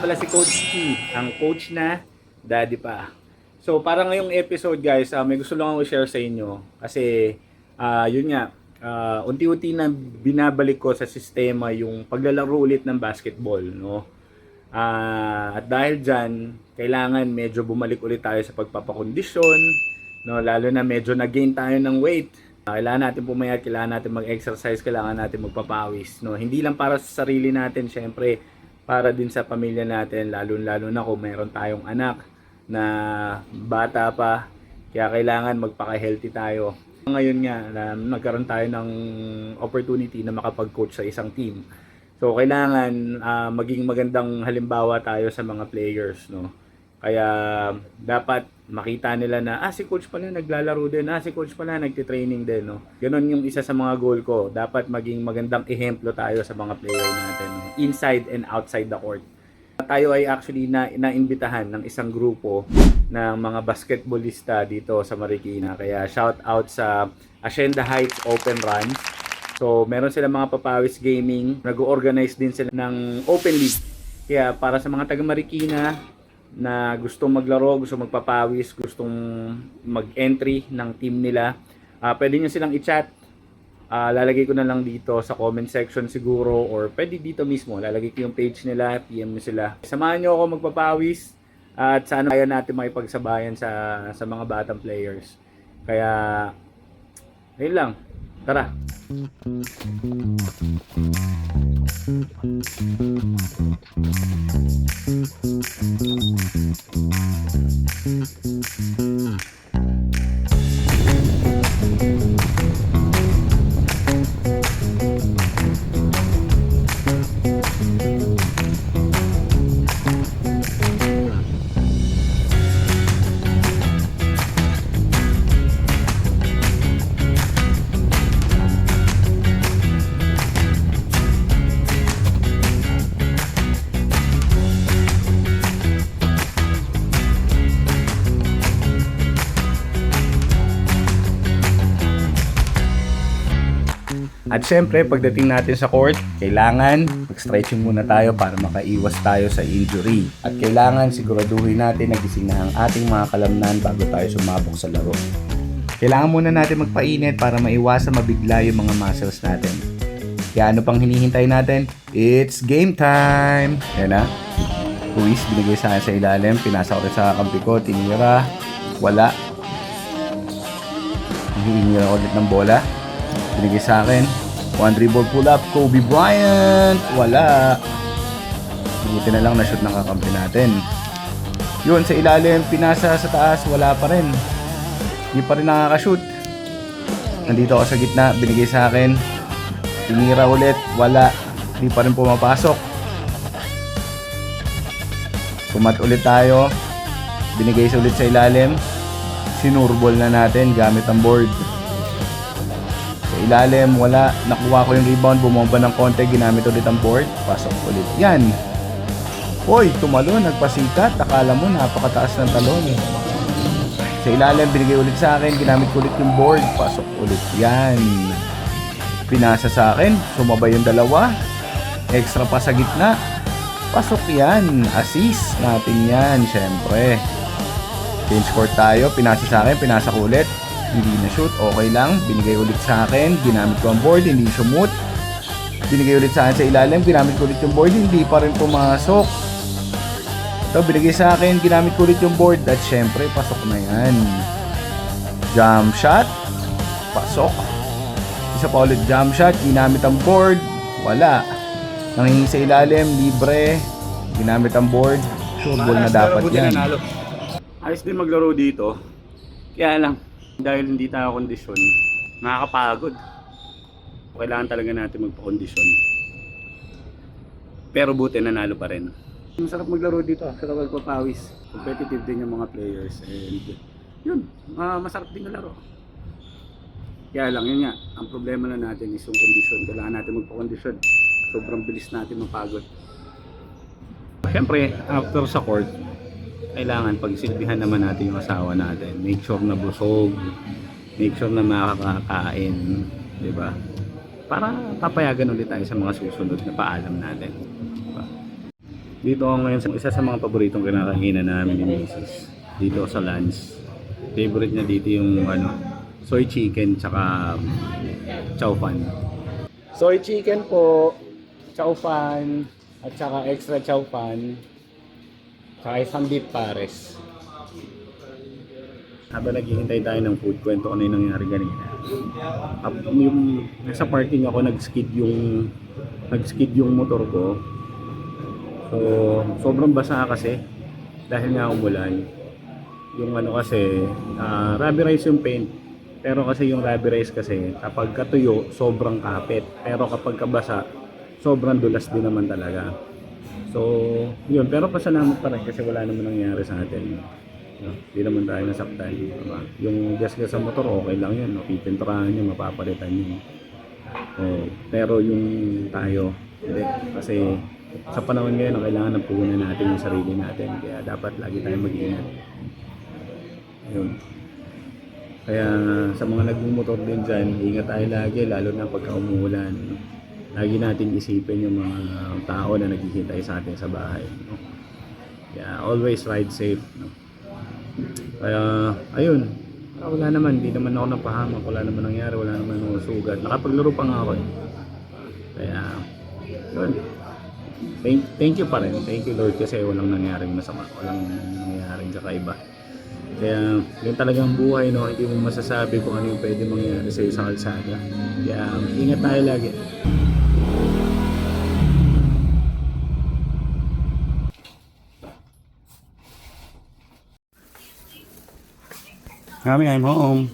pala si Coach Key, ang coach na daddy pa. So para ngayong episode guys, may gusto lang ako share sa inyo kasi yun nga, unti-unti na binabalik ko sa sistema yung paglalaro ulit ng basketball, no? At dahil dyan, kailangan medyo bumalik ulit tayo sa pagpapakondisyon, no? Lalo na medyo nag-gain tayo ng weight. Kailangan natin pumayat, kailangan natin mag-exercise, kailangan natin magpapawis, no? Hindi lang para sa sarili natin, syempre para din sa pamilya natin, lalo-lalo na kung meron tayong anak na bata pa, kaya kailangan magpaka-healthy tayo. Ngayon nga, nagkaroon tayo ng opportunity na makapag-coach sa isang team. So, kailangan maging magandang halimbawa tayo sa mga players, no? Kaya, dapat makita nila na, si coach pala naglalaro din, si coach pala nagtitraining din, no? Ganon yung isa sa mga goal ko. Dapat maging magandang ehemplo tayo sa mga player natin, no? Inside and outside the court. Tayo ay actually naimbitahan ng isang grupo ng mga basketballista dito sa Marikina. Kaya shout out sa Hacienda Heights Open Run. So, meron sila mga Papawis Gaming. Nag-organize din sila ng Open League. Kaya para sa mga taga Marikina na gustong maglaro, gustong magpapawis, gustong mag-entry ng team nila, pwede nyo silang i-chat. Lalagay ko na lang dito sa comment section siguro, or pwede dito mismo. Lalagay ko yung page nila, PM nyo sila. Samahan nyo ako magpapawis at sana kaya natin makipagsabayan sa mga batang players. Kaya, ayun lang. Tara! At syempre, pagdating natin sa court, kailangan mag-stretching muna tayo para makaiwas tayo sa injury. At kailangan siguraduhin natin na gising na ang ating mga kalamnan bago tayo sumabok sa laro. Kailangan muna natin magpainit para maiwasan mabigla yung mga muscles natin. Kaya ano pang hinihintay natin? It's game time! Yan na. Luis, binigay sa akin sa ilalim. Pinasa ko rin sa kampi ko. Tinira. Wala. Hinira ko ulit ng bola. Binigay sa akin. One dribble pull up, Kobe Bryant. Wala. Buti na lang na shoot ng kakampi natin. Yun, sa ilalim, pinasa sa taas, wala pa rin. Hindi pa rin nakakashoot. Nandito ako sa gitna, binigay sa akin. Tinira ulit, wala. Hindi pa rin pumapasok. Pumat ulit tayo. Binigay sa ulit sa ilalim. Sinurbol na natin gamit ang board. Ilalim, wala. Nakuha ko yung rebound, bumomba ng konti, ginamit ulit ang board, pasok ulit. Yan. Hoy, tumalon, nagpasikat. Akala mo, napakataas ng talon. Sa ilalim, binigay ulit sa akin, ginamit ko ulit yung board, pasok ulit. Yan. Pinasa sa akin, sumabay yung dalawa. Extra pa sa gitna. Pasok yan. Assist natin yan, syempre. Change court tayo, pinasa sa akin, pinasa ko ulit. Hindi na shoot, okay lang. Binigay ulit sa akin, ginamit ko ang board, hindi sumut. Binigay ulit sa akin sa ilalim, ginamit ko ulit yung board, hindi pa rin pumasok. So, binigay sa akin, ginamit ko ulit yung board, at syempre, pasok na yan. Jump shot, pasok. Isa pa ulit jump shot, ginamit ang board, wala. Nanghingi sa ilalim, libre, ginamit ang board, sure ball na dapat yan. Ayos din maglaro dito, kaya lang. Dahil hindi tayo kondisyon, nakakapagod. Kailangan talaga natin magpa-kondisyon. Pero buti nanalo pa rin. Masarap maglaro dito, sarap magpapawis. Competitive din yung mga players. And yun, masarap din na laro. Kaya lang, yun nga, ang problema na natin is yung kondisyon. Kailangan natin magpa-kondisyon. Sobrang bilis natin mapagod. Siyempre, after sa court, kailangan pagsilbihan naman natin yung asawa natin. Make sure na busog, make sure na makakakain, di ba? Para papayagan ulit tayo sa mga susunod na paalam natin. Diba? Dito ako ngayon sa isa sa mga paboritong kinakainan namin ni Mrs. Dito sa lunch. Favorite niya dito yung soy chicken tsaka chow fan. Soy chicken po, chow fan, at saka extra chow fan, tsaka isang beef pares. Habang naghihintay tayo ng food, kwento ko na yung nangyari kanina. Yung nasa parking ako, nag-skid yung motor ko. So, sobrang basa kasi dahil nga umulan. Yung kasi, rubberized yung paint. Pero kasi yung rubberized kasi, kapag katuyo, sobrang kapit. Pero kapag kabasa, sobrang dulas din naman talaga. So, yun. Pero pasalamat pa rin kasi wala naman nangyari sa atin. Hindi naman tayo nasaktan. Diba? Yung gas-gas sa motor, okay lang yun. Pipinturahan nyo, mapapalitan nyo. Pero yung tayo, hindi. Kasi sa panahon ngayon, kailangan ng puhunan natin yung sarili natin. Kaya dapat lagi tayong mag-ingat. Yun. Kaya sa mga nagmumotor din dyan, ingat tayo lagi, lalo na pagka umuulan. Lagi natin isipin yung mga tao na naghihintay sa atin sa bahay. Kaya always ride safe. Kaya ayun, wala naman, hindi naman ako napahamak, wala naman nangyari, wala naman ako sugat. Nakapaglaro pa nga ako eh. Kaya yun. Thank you pa rin. Thank you Lord kasi walang nangyaring masama, walang nangyaring kakaiba. Kaya yun talagang buhay, no? Hindi mo masasabi kung ano yung pwede mangyari sa isang kalsada. Kaya ingat tayo lagi. Mami, I'm home.